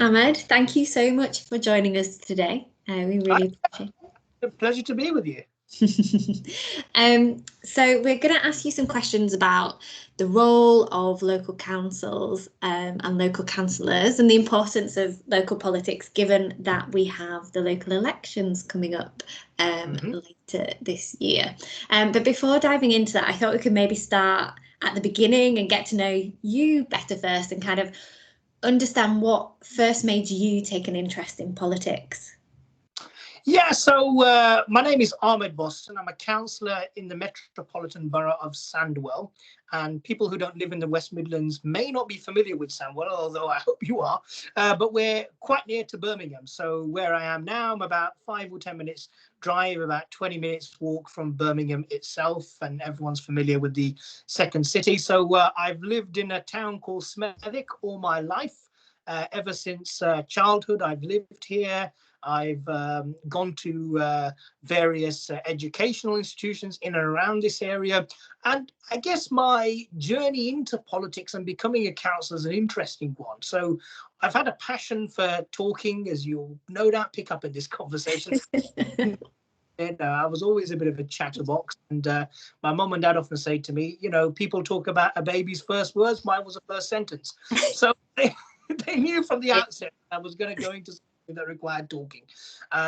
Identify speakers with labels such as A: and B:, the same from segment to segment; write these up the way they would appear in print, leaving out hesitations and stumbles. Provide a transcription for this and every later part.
A: Ahmad, thank you so much for joining us today. We really appreciate it.
B: It's a pleasure to be with you.
A: So we're going to ask you some questions about the role of local councils and local councillors and the importance of local politics, given that we have the local elections coming up later this year. But before diving into that, I thought we could maybe start at the beginning and get to know you better first and kind of understand what first made you take an interest in politics.
B: Yeah, so my name is Ahmad Bostan. I'm a councillor in the Metropolitan Borough of Sandwell. And people who don't live in the West Midlands may not be familiar with Sandwell, although I hope you are. But we're quite near to Birmingham. So where I am now, I'm about 5 or 10 minutes drive, about 20 minutes walk from Birmingham itself. And everyone's familiar with the second city. So I've lived in a town called Smethwick all my life. Ever since childhood, I've lived here. I've gone to various educational institutions in and around this area. And I guess my journey into politics and becoming a councillor is an interesting one. So I've had a passion for talking, as you'll no doubt pick up in this conversation. And I was always a bit of a chatterbox. And my mum and dad often say to me, you know, people talk about a baby's first words. Mine was a first sentence. So they knew from the outset I was going to go into that required talking.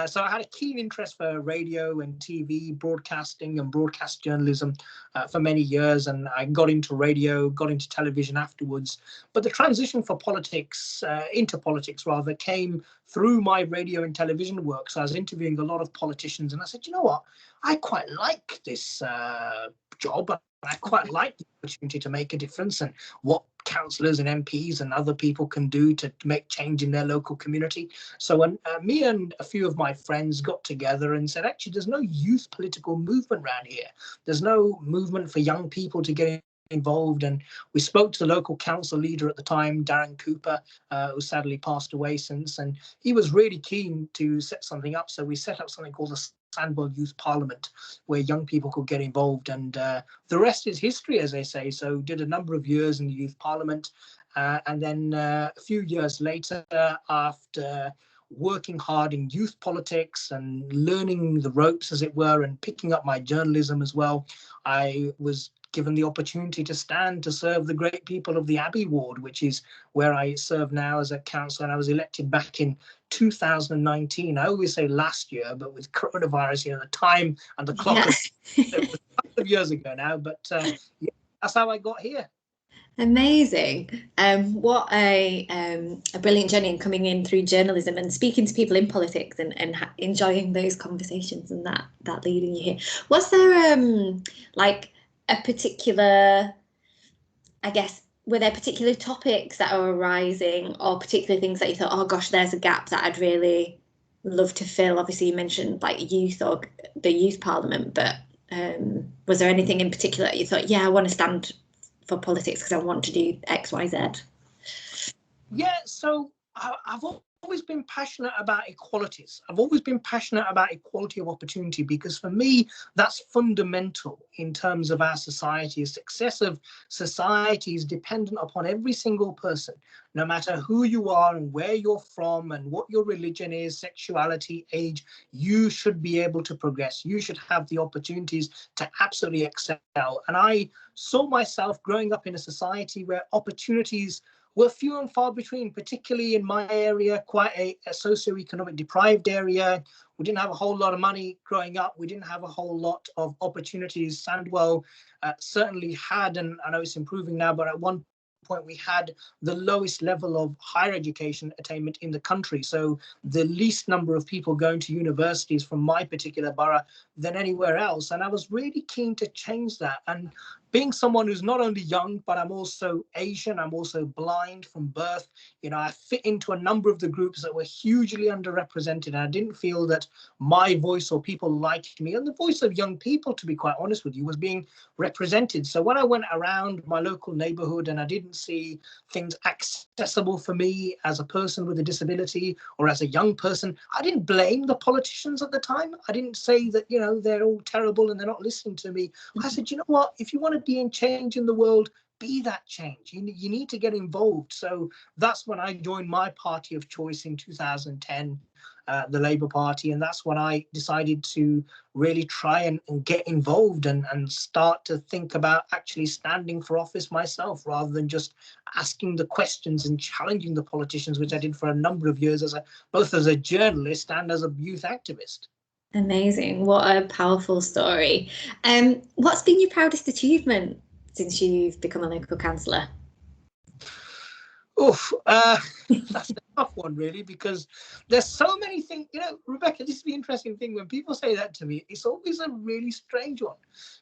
B: So I had a keen interest for radio and TV, broadcasting and broadcast journalism for many years. And I got into radio, got into television afterwards. But the transition for politics, into politics rather, came through my radio and television work. So I was interviewing a lot of politicians and I said, you know what, I quite like this job. I quite like the opportunity to make a difference and what councillors and MPs and other people can do to make change in their local community. So when me and a few of my friends got together and said, actually, there's no youth political movement around here. There's no movement for young people to get involved. And we spoke to the local council leader at the time, Darren Cooper, who sadly passed away since, and he was really keen to set something up. So we set up something called the Sandwell Youth Parliament, where young people could get involved, and the rest is history, as they say. So did a number of years in the Youth Parliament, and then a few years later, after working hard in youth politics and learning the ropes, as it were, and picking up my journalism as well, I was given the opportunity to stand to serve the great people of the Abbey ward, which is where I serve now as a councillor. And I was elected back in 2019. I always say last year, but with coronavirus, you know, the time and the clock, it was a couple of years ago now. But yeah, that's how I got here.
A: Amazing. What a brilliant journey in coming in through journalism and speaking to people in politics and enjoying those conversations and that leading you here. Was there like a particular, I guess, were there particular topics that are arising or particular things that you thought, oh gosh, there's a gap that I'd really love to fill? Obviously you mentioned like youth or the youth parliament, but was there anything in particular that you thought, yeah, I want to stand for politics because I want to do X, Y, Z?
B: Yeah, so I've always been passionate about equalities. I've always been passionate about equality of opportunity, because for me, that's fundamental in terms of our society. A success of society is dependent upon every single person, no matter who you are and where you're from and what your religion is, sexuality, age. You should be able to progress. You should have the opportunities to absolutely excel. And I saw myself growing up in a society where opportunities were few and far between, particularly in my area, quite a socioeconomic deprived area. We didn't have a whole lot of money growing up. We didn't have a whole lot of opportunities. Sandwell certainly had, and I know it's improving now, but at one point we had the lowest level of higher education attainment in the country. So the least number of people going to universities from my particular borough than anywhere else. And I was really keen to change that. And being someone who's not only young, but I'm also Asian, I'm also blind from birth, you know, I fit into a number of the groups that were hugely underrepresented. And I didn't feel that my voice or people like me, and the voice of young people, to be quite honest with you, was being represented. So when I went around my local neighborhood and I didn't see things accessible for me as a person with a disability or as a young person, I didn't blame the politicians at the time. I didn't say that, you know, they're all terrible and they're not listening to me. I said, you know what, if you want to be in change in the world, be that change. You need to get involved. So that's when I joined my party of choice in 2010, the Labour Party, and that's when I decided to really try and get involved and start to think about actually standing for office myself, rather than just asking the questions and challenging the politicians, which I did for a number of years both as a journalist and as a youth activist.
A: Amazing. What a powerful story. What's been your proudest achievement since you've become a local councillor?
B: Oof, that's a tough one, really, because there's so many things. Rebecca, this is the interesting thing. When people say that to me, it's always a really strange one,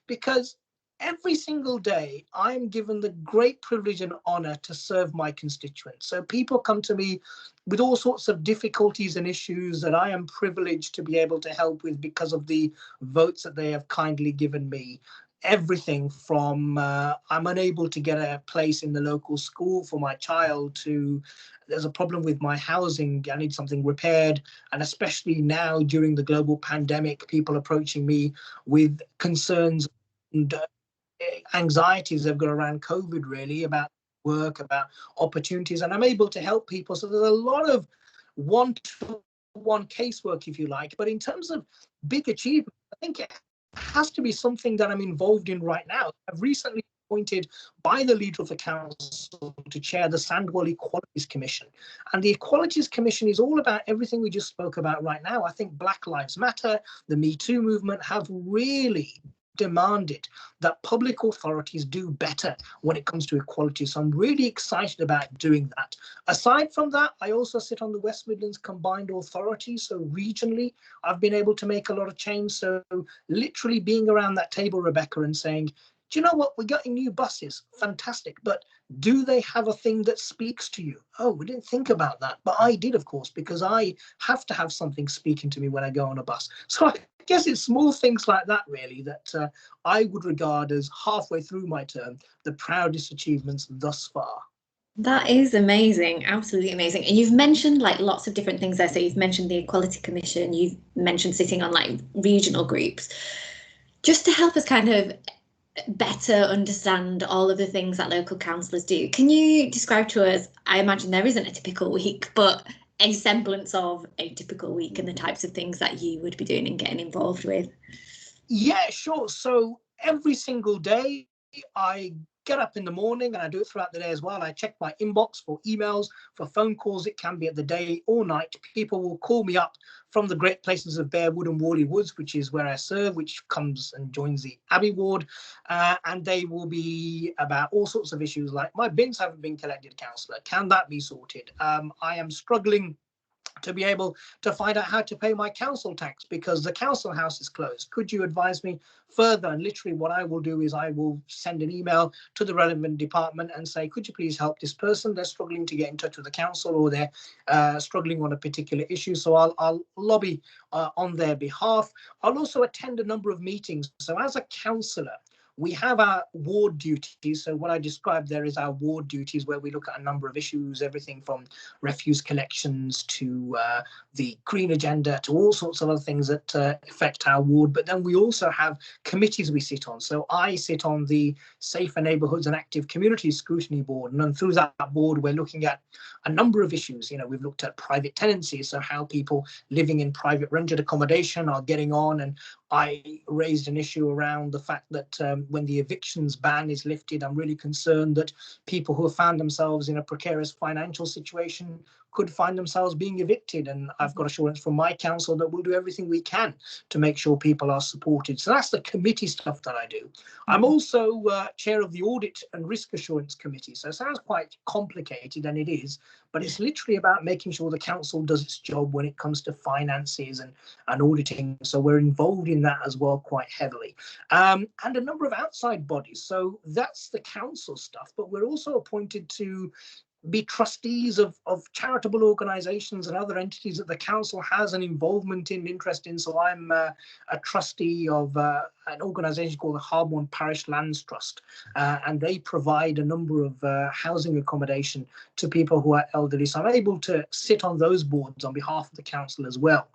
B: because every single day I'm given the great privilege and honour to serve my constituents. So people come to me with all sorts of difficulties and issues that I am privileged to be able to help with because of the votes that they have kindly given me. Everything from I'm unable to get a place in the local school for my child, to there's a problem with my housing, I need something repaired. And especially now during the global pandemic, people approaching me with concerns and anxieties they've got around COVID, really, about work, about opportunities, and I'm able to help people. So there's a lot of one-to-one casework, if you like. But in terms of big achievements, I think it has to be something that I'm involved in right now. I've recently appointed by the leader of the council to chair the Sandwell Equalities Commission. And the Equalities Commission is all about everything we just spoke about right now. I think Black Lives Matter, the Me Too movement have really demanded that public authorities do better when it comes to equality. So I'm really excited about doing that. Aside from that, I also sit on the West Midlands Combined Authority. So regionally, I've been able to make a lot of change. So literally being around that table, Rebecca, and saying, do you know what, we're getting new buses, fantastic, but do they have a thing that speaks to you? Oh, we didn't think about that, but I did, of course, because I have to have something speaking to me when I go on a bus. So I guess it's small things like that, really, that I would regard as, halfway through my term, the proudest achievements thus far.
A: That is amazing, absolutely amazing. And you've mentioned like lots of different things there. So you've mentioned the Equality Commission, you've mentioned sitting on like regional groups. Just to help us kind of better understand all of the things that local councillors do, can you describe to us, I imagine there isn't a typical week, but a semblance of a typical week and the types of things that you would be doing and getting involved with?
B: Yeah, sure. So every single day I get up in the morning, and I do it throughout the day as well. I check my inbox for emails, for phone calls. It can be at the day or night. People will call me up from the great places of Bearwood and Worley Woods, which is where I serve, which comes and joins the Abbey ward. And they will be about all sorts of issues like, my bins haven't been collected, councillor. Can that be sorted? I am struggling to be able to find out how to pay my council tax because the council house is closed. Could you advise me further? And literally what I will do is I will send an email to the relevant department and say, could you please help this person? They're struggling to get in touch with the council, or they're struggling on a particular issue. So I'll lobby on their behalf. I'll also attend a number of meetings. So as a councillor, we have our ward duties. So what I described there is our ward duties, where we look at a number of issues, everything from refuse collections to the green agenda to all sorts of other things that affect our ward. But then we also have committees we sit on. So I sit on the Safer Neighbourhoods and Active Communities Scrutiny Board. And then through that board, we're looking at a number of issues. We've looked at private tenancy, so how people living in private rented accommodation are getting on. And I raised an issue around the fact that when the evictions ban is lifted, I'm really concerned that people who have found themselves in a precarious financial situation could find themselves being evicted. And I've got assurance from my council that we'll do everything we can to make sure people are supported. So that's the committee stuff that I do. I'm also chair of the Audit and Risk Assurance Committee. So it sounds quite complicated, and it is, but it's literally about making sure the council does its job when it comes to finances and auditing. So we're involved in that as well quite heavily. And a number of outside bodies. So that's the council stuff, but we're also appointed to be trustees of charitable organisations and other entities that the council has an involvement in, interest in. So I'm a trustee of an organisation called the Harborne Parish Lands Trust, and they provide a number of housing accommodation to people who are elderly. So I'm able to sit on those boards on behalf of the council as well.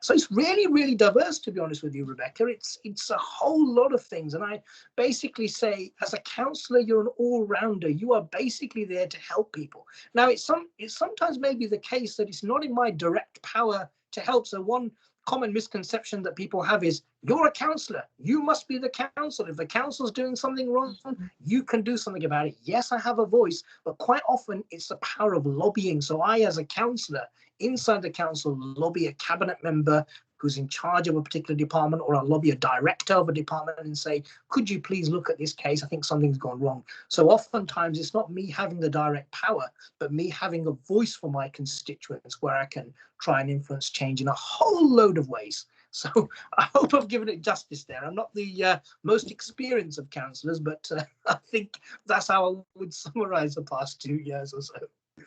B: So it's really, really diverse, to be honest with you, Rebecca. It's a whole lot of things. And I basically say, as a counsellor, you're an all-rounder. You are basically there to help people. Now, it's sometimes maybe the case that it's not in my direct power to help. So one common misconception that people have is, you're a counsellor, you must be the counsellor. If the council's doing something wrong, you can do something about it. Yes, I have a voice, but quite often it's the power of lobbying. So I, as a counsellor, inside the council, lobby a cabinet member who's in charge of a particular department, or I'll lobby a director of a department and say, could you please look at this case? I think something's gone wrong. So oftentimes it's not me having the direct power, but me having a voice for my constituents where I can try and influence change in a whole load of ways. So I hope I've given it justice there. I'm not the most experienced of councillors, but I think that's how I would summarise the past 2 years or so.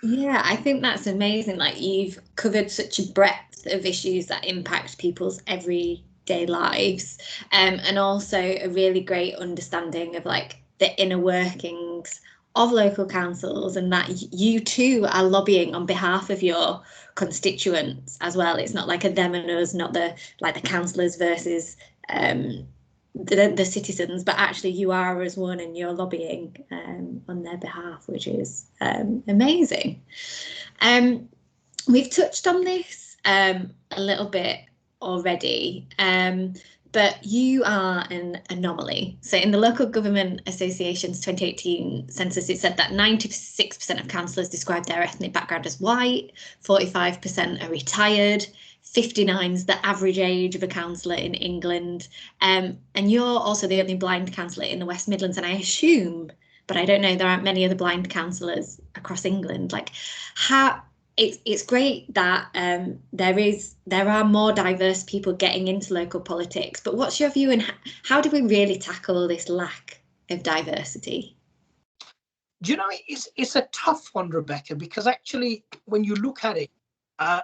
A: Yeah, I think that's amazing. Like, you've covered such a breadth of issues that impact people's everyday lives, and also a really great understanding of like the inner workings of local councils, and that you too are lobbying on behalf of your constituents as well. It's not like a them and us, not the councillors versus the citizens, but actually you are as one, and you're lobbying on their behalf, which is amazing. We've touched on this a little bit already, but you are an anomaly. So in the Local Government Association's 2018 census, it said that 96% of councillors described their ethnic background as white, 45% are retired, 59 is the average age of a councillor in England, and you're also the only blind councillor in the West Midlands, and I assume, but I don't know, there aren't many other blind councillors across England. Like, how it's great that there are more diverse people getting into local politics, but what's your view, and how do we really tackle this lack of diversity?
B: Do you know, it's a tough one, Rebecca, because actually when you look at it,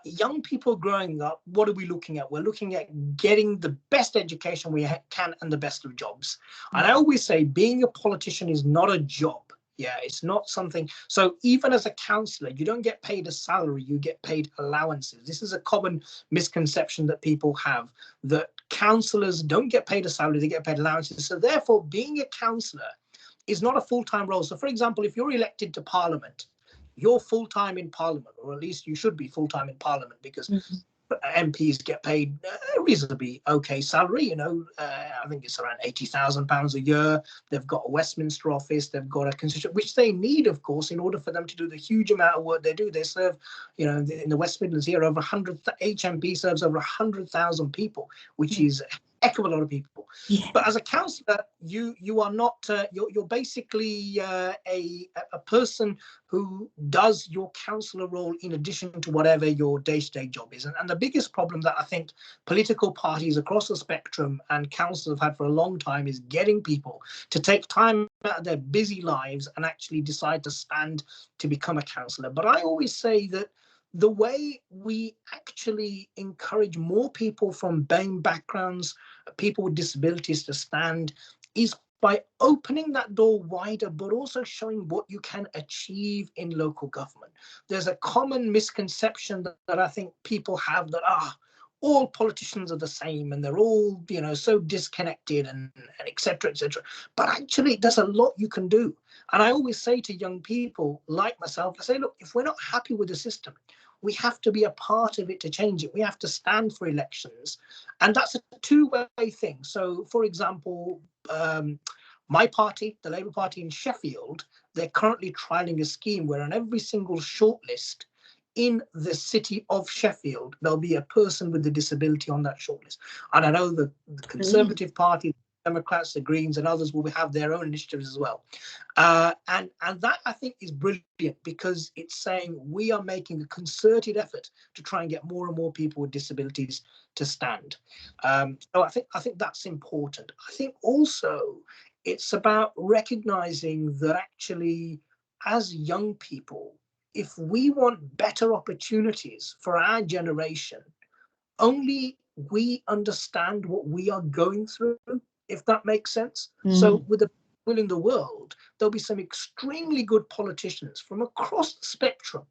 B: young people growing up, what are we looking at? We're looking at getting the best education we can and the best of jobs. And I always say being a politician is not a job. Yeah, it's not something. So even as a councillor, you don't get paid a salary, you get paid allowances. This is a common misconception that people have, that councillors don't get paid a salary, they get paid allowances. So therefore, being a councillor is not a full-time role. So for example, if you're elected to Parliament, you're full-time in Parliament, or at least you should be full-time in Parliament, because MPs get paid a reasonably okay salary. You know, I think it's around £80,000 a year. They've got a Westminster office, they've got a constituent, which they need, of course, in order for them to do the huge amount of work they do. They serve, you know, in the West Midlands here, over 100, HMP serves over 100,000 people, which is heck of a lot of people. Yeah. But as a councillor, you are not, you're basically a person who does your councillor role in addition to whatever your day-to-day job is. And the biggest problem that I think political parties across the spectrum and councillors have had for a long time is getting people to take time out of their busy lives and actually decide to stand to become a councillor. But I always say that the way we actually encourage more people from BAME backgrounds, people with disabilities, to stand is by opening that door wider, but also showing what you can achieve in local government. There's a common misconception that I think people have, that all politicians are the same and they're all, you know, so disconnected and et cetera, et cetera. But actually, there's a lot you can do. And I always say to young people like myself, I say, look, if we're not happy with the system, we have to be a part of it to change it. We have to stand for elections. And that's a two-way thing. So, for example, my party, the Labour Party in Sheffield, they're currently trialling a scheme where on every single shortlist in the city of Sheffield, there'll be a person with a disability on that shortlist. And I know the Conservative Party, the Democrats, the Greens and others will have their own initiatives as well. And that, I think, is brilliant, because it's saying we are making a concerted effort to try and get more and more people with disabilities to stand. So I think that's important. I think also it's about recognizing that actually, as young people, if we want better opportunities for our generation, only we understand what we are going through, if that makes sense. So with the people in the world, there'll be some extremely good politicians from across the spectrum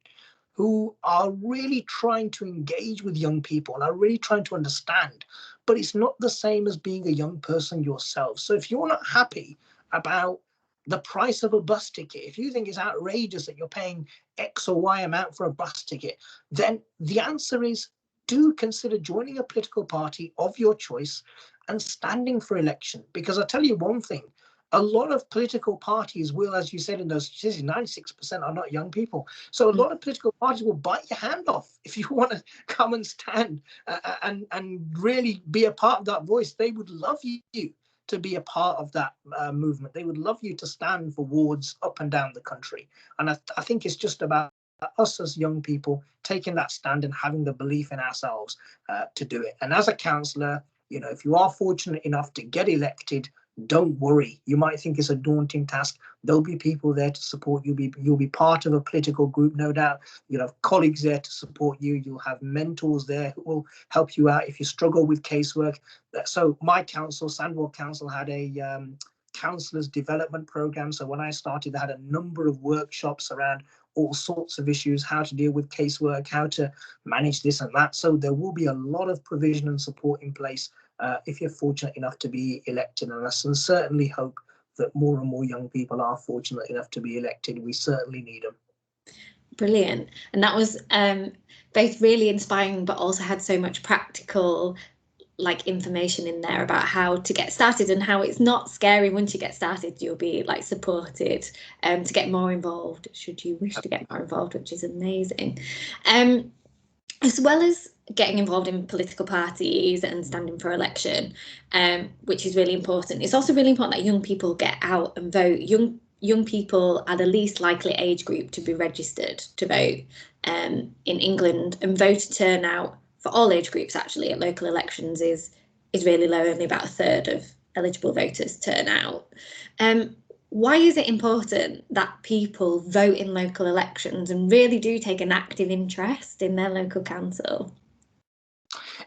B: who are really trying to engage with young people and are really trying to understand. But it's not the same as being a young person yourself. So if you're not happy about the price of a bus ticket, if you think it's outrageous that you're paying X or Y amount for a bus ticket, then the answer is do consider joining a political party of your choice and standing for election. Because I'll tell you one thing, a lot of political parties will, as you said in those statistics, 96% are not young people. So a lot of political parties will bite your hand off if you want to come and stand and really be a part of that voice. They would love you to be a part of that movement. They would love you to stand for wards up and down the country. And I think it's just about us as young people taking that stand and having the belief in ourselves to do it. And as a councillor, you know, if you are fortunate enough to get elected, don't worry. You might think it's a daunting task. There'll be people there to support you. You'll be part of a political group, no doubt. You'll have colleagues there to support you. You'll have mentors there who will help you out if you struggle with casework. So my council, Sandwell Council, had a councillors development program. So when I started, they had a number of workshops around all sorts of issues, how to deal with casework, how to manage this and that. So there will be a lot of provision and support in place if you're fortunate enough to be elected. And I certainly hope that more and more young people are fortunate enough to be elected. We certainly need them.
A: Brilliant. And that was both really inspiring, but also had so much practical information in there about how to get started and how it's not scary. Once you get started, you'll be supported to get more involved should you wish to get more involved, which is amazing. As well as getting involved in political parties and standing for election, which is really important, it's also really important that young people get out and vote. Young people are the least likely age group to be registered to vote in England, and voter turnout for all age groups actually at local elections is really low. Only about a third of eligible voters turn out. Why is it important that people vote in local elections and really do take an active interest in their local council?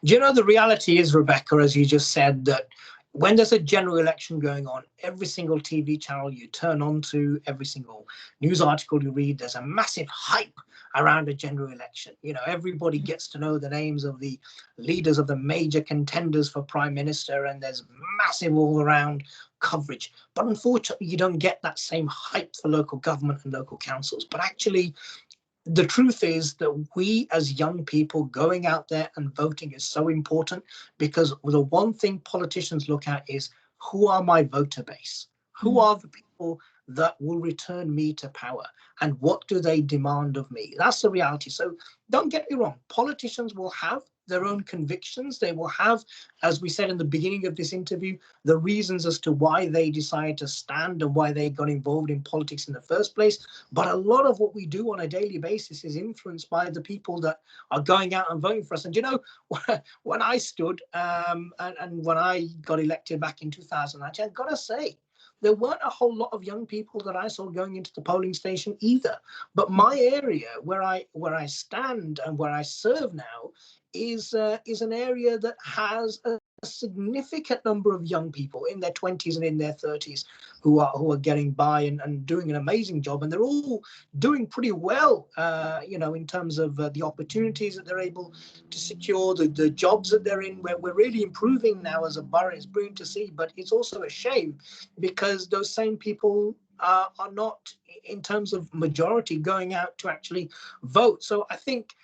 B: Do you know, the reality is, Rebecca, as you just said, that when there's a general election going on, every single TV channel you turn on to, every single news article you read, there's a massive hype around a general election. You know, everybody gets to know the names of the leaders of the major contenders for prime minister, and there's massive all around coverage. But unfortunately, you don't get that same hype for local government and local councils. But actually, the truth is that we as young people going out there and voting is so important, because the one thing politicians look at is, who are my voter base? Who are the people that will return me to power? And what do they demand of me? That's the reality. So don't get me wrong. Politicians will have their own convictions. They will have, as we said in the beginning of this interview, the reasons as to why they decided to stand and why they got involved in politics in the first place. But a lot of what we do on a daily basis is influenced by the people that are going out and voting for us. And you know, when I stood and when I got elected back in 2000, I've got to say, there weren't a whole lot of young people that I saw going into the polling station either. But my area where I stand and where I serve now is an area that has a significant number of young people in their 20s and in their 30s who are getting by and doing an amazing job, and they're all doing pretty well, you know, in terms of the opportunities that they're able to secure, the jobs that they're in. We're really improving now as a borough. It's brilliant to see, but it's also a shame because those same people are not, in terms of majority, going out to actually vote. So I think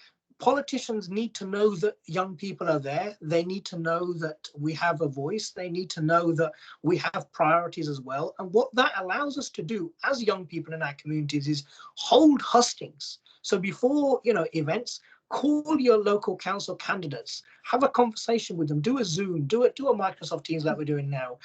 B: politicians need to know that young people are there. They need to know that we have a voice. They need to know that we have priorities as well. And what that allows us to do as young people in our communities is hold hustings. So before, you know, events, call your local council candidates, have a conversation with them, do a Zoom, do a Microsoft Teams like we're doing now.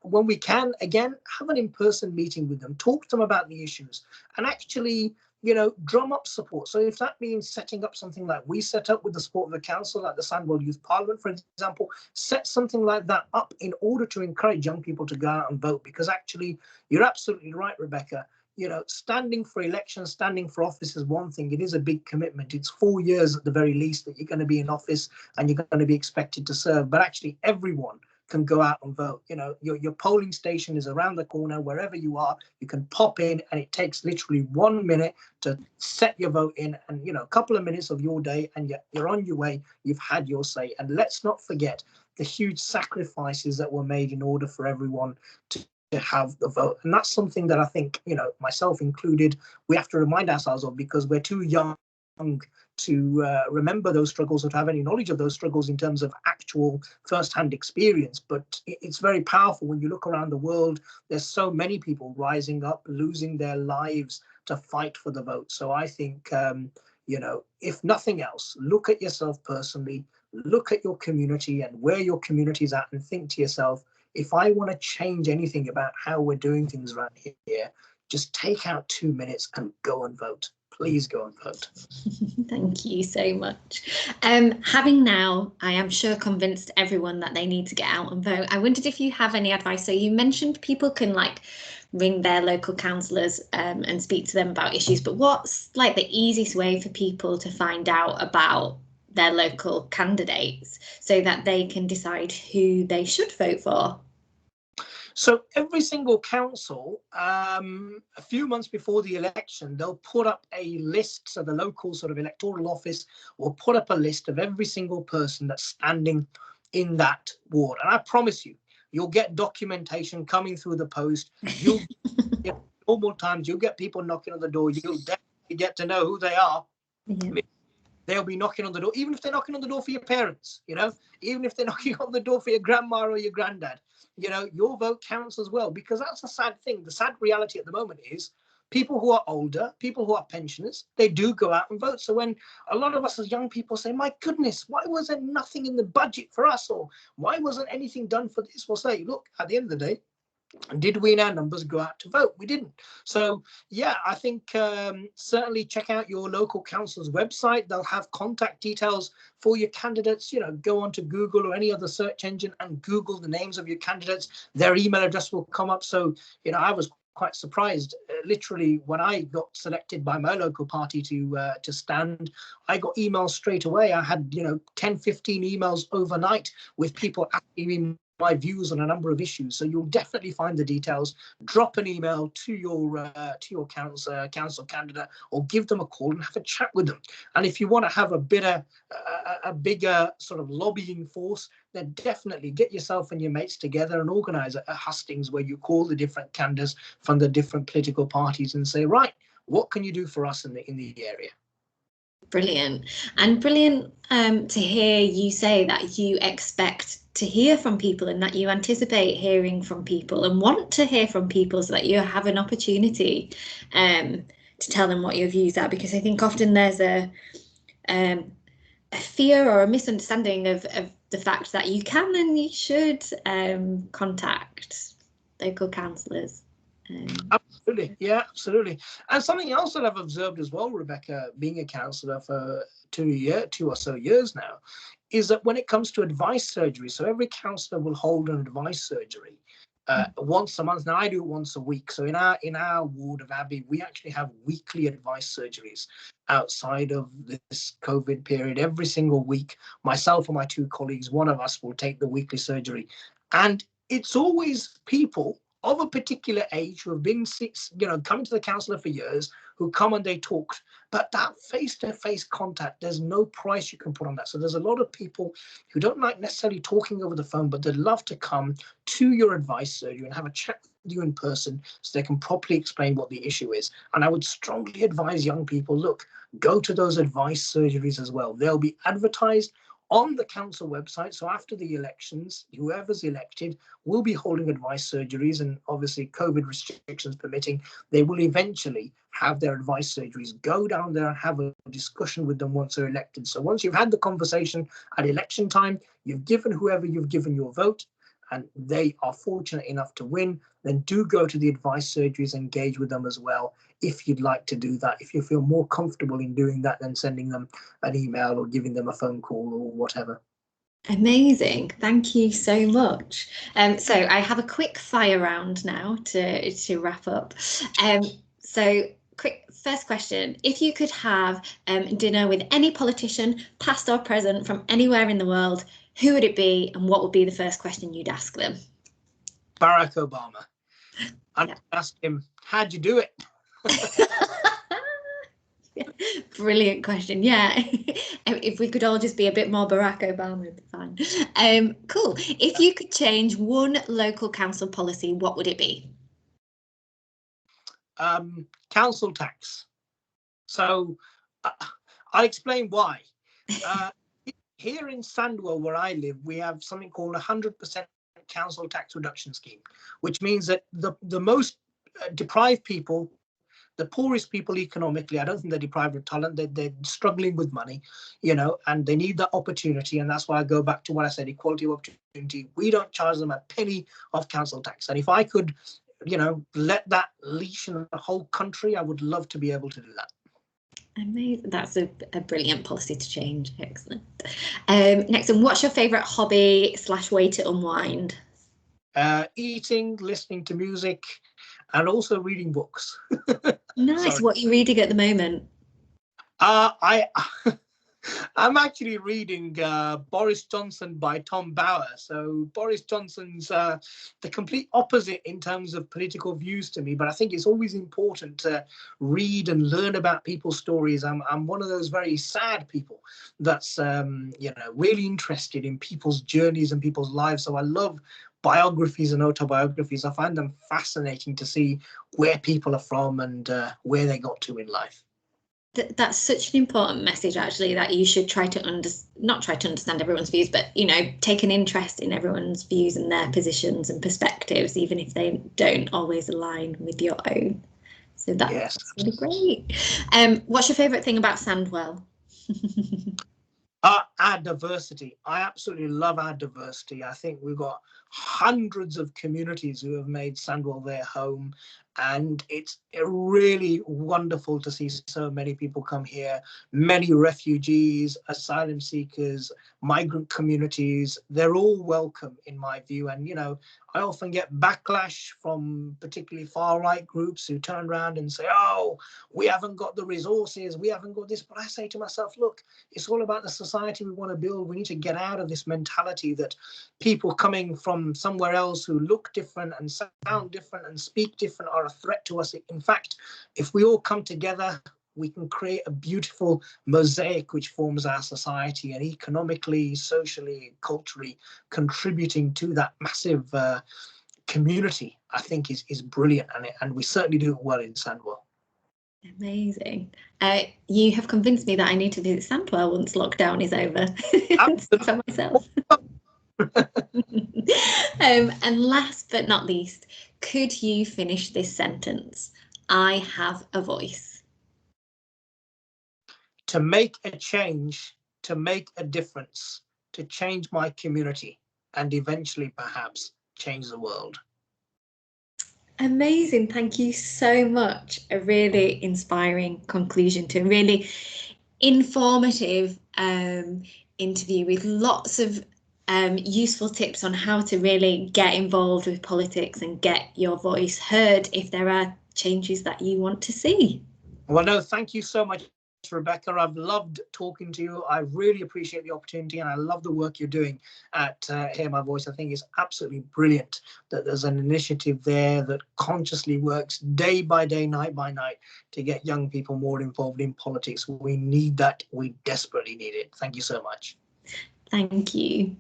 B: When we can, again, have an in-person meeting with them, talk to them about the issues, and actually, you know, drum up support. So if that means setting up something like we set up with the support of the council, like the Sandwell Youth Parliament, for example, set something like that up in order to encourage young people to go out and vote. Because actually, you're absolutely right, Rebecca. You know, standing for elections, standing for office is one thing. It is a big commitment. It's 4 years at the very least that you're going to be in office and you're going to be expected to serve. But actually, everyone can go out and vote. You know, your polling station is around the corner. Wherever you are, you can pop in, and it takes literally 1 minute to set your vote in, and, you know, a couple of minutes of your day, and you're on your way. You've had your say. And let's not forget the huge sacrifices that were made in order for everyone to have the vote. And that's something that I think, you know, myself included, we have to remind ourselves of, because we're too young to remember those struggles or to have any knowledge of those struggles in terms of actual first-hand experience. But it's very powerful when you look around the world. There's so many people rising up, losing their lives to fight for the vote. So I think, you know, if nothing else, look at yourself personally, look at your community and where your community is at, and think to yourself, if I want to change anything about how we're doing things around here, just take out 2 minutes and go and vote. Please go and vote.
A: Thank you so much. Having now, I am sure, convinced everyone that they need to get out and vote, I wondered if you have any advice. So you mentioned people can like ring their local councillors and speak to them about issues, but what's like the easiest way for people to find out about their local candidates so that they can decide who they should vote for?
B: So every single council, a few months before the election, they'll put up a list. So the local sort of electoral office will put up a list of every single person that's standing in that ward. And I promise you, you'll get documentation coming through the post. You'll get normal times, you'll get people knocking on the door. You'll definitely get to know who they are. Yeah. They'll be knocking on the door, even if they're knocking on the door for your parents, you know, even if they're knocking on the door for your grandma or your granddad, you know, your vote counts as well, because that's a sad thing. The sad reality at the moment is people who are older, people who are pensioners, they do go out and vote. So when a lot of us as young people say, my goodness, why was there nothing in the budget for us? Or why wasn't anything done for this? We'll say, look, at the end of the day, did we in our numbers go out to vote? We didn't. So, yeah, I think certainly check out your local council's website. They'll have contact details for your candidates. You know, go onto Google or any other search engine and Google the names of your candidates. Their email address will come up. So, you know, I was quite surprised. Literally, when I got selected by my local party to stand, I got emails straight away. I had, you know, 10, 15 emails overnight with people asking me my views on a number of issues. So you'll definitely find the details. Drop an email to your council candidate, or give them a call and have a chat with them. And if you want to have a bigger sort of lobbying force, then definitely get yourself and your mates together and organise a hustings where you call the different candidates from the different political parties and say, right, what can you do for us in the area?
A: Brilliant. And brilliant to hear you say that you expect to hear from people and that you anticipate hearing from people and want to hear from people so that you have an opportunity to tell them what your views are, because I think often there's a fear or a misunderstanding of the fact that you can and you should contact local councillors.
B: Absolutely, yeah, absolutely. And something else that I've observed as well, Rebecca, being a councillor for 2 or so years now, is that when it comes to advice surgery, so every councillor will hold an advice surgery once a month. Now I do it once a week. So in our ward of Abbey, we actually have weekly advice surgeries outside of this COVID period. Every single week, myself and my two colleagues, one of us will take the weekly surgery, and it's always people of a particular age who have been, you know, coming to the councillor for years, who come and they talk. But that face-to-face contact, there's no price you can put on that. So there's a lot of people who don't like necessarily talking over the phone, but they'd love to come to your advice surgery and have a chat with you in person so they can properly explain what the issue is. And I would strongly advise young people, look, go to those advice surgeries as well. They'll be advertised on the council website. So after the elections, whoever's elected will be holding advice surgeries, and obviously COVID restrictions permitting, they will eventually have their advice surgeries. Go down there and have a discussion with them once they're elected. So once you've had the conversation at election time, you've given whoever you've given your vote, and they are fortunate enough to win, then do go to the advice surgeries, engage with them as well, if you'd like to do that. If you feel more comfortable in doing that than sending them an email or giving them a phone call or whatever.
A: Amazing. Thank you so much. So I have a quick fire round now to wrap up. So quick first question. If you could have dinner with any politician, past or present, from anywhere in the world, who would it be and what would be the first question you'd ask them?
B: Barack Obama. I'd ask him, how'd you do it?
A: Brilliant question. Yeah. If we could all just be a bit more Barack Obama, it'd be fine. Cool. If you could change one local council policy, what would it be?
B: Council tax. So I'll explain why. Here in Sandwell, where I live, we have something called 100% council tax reduction scheme, which means that the most deprived people, the poorest people economically, I don't think they're deprived of talent, they're struggling with money, you know, and they need that opportunity. And that's why I go back to what I said, equality of opportunity. We don't charge them a penny of council tax. And if I could, you know, let that leash in the whole country, I would love to be able to do that.
A: Amazing. That's a brilliant policy to change. Excellent. Next one, what's your favourite hobby / way to unwind?
B: Eating, listening to music, and also reading books.
A: Nice. Sorry. What are you reading at the moment?
B: I'm actually reading Boris Johnson by Tom Bower. So Boris Johnson's the complete opposite in terms of political views to me, but I think it's always important to read and learn about people's stories. I'm one of those very sad people that's you know, really interested in people's journeys and people's lives. So I love biographies and autobiographies. I find them fascinating to see where people are from and where they got to in life.
A: That's such an important message, actually, that you should try to not try to understand everyone's views, but, you know, take an interest in everyone's views and their positions and perspectives, even if they don't always align with your own. So that's really great. What's your favourite thing about Sandwell?
B: Our diversity. I absolutely love our diversity. I think we've got hundreds of communities who have made Sandwell their home, and it's really wonderful to see so many people come here. Many refugees, asylum seekers, migrant communities, they're all welcome in my view. And, you know, I often get backlash from particularly far-right groups who turn around and say, oh, we haven't got the resources, we haven't got this. But I say to myself, look, it's all about the society we want to build. We need to get out of this mentality that people coming from somewhere else who look different and sound different and speak different are a threat to us. In fact, if we all come together, we can create a beautiful mosaic which forms our society, and economically, socially, culturally contributing to that massive community, I think is brilliant. And we certainly do it well in Sandwell.
A: Amazing. You have convinced me that I need to visit Sandwell once lockdown is over for myself. And last but not least, could you finish this sentence? I have a voice.
B: To make a change, to make a difference, to change my community, and eventually perhaps change the world.
A: Amazing. Thank you so much. A really inspiring conclusion to a really informative interview with lots of useful tips on how to really get involved with politics and get your voice heard if there are changes that you want to see.
B: Well, no, thank you so much, Rebecca. I've loved talking to you. I really appreciate the opportunity, and I love the work you're doing at Hear My Voice. I think it's absolutely brilliant that there's an initiative there that consciously works day by day, night by night to get young people more involved in politics. We need that. We desperately need it. Thank you so much.
A: Thank you.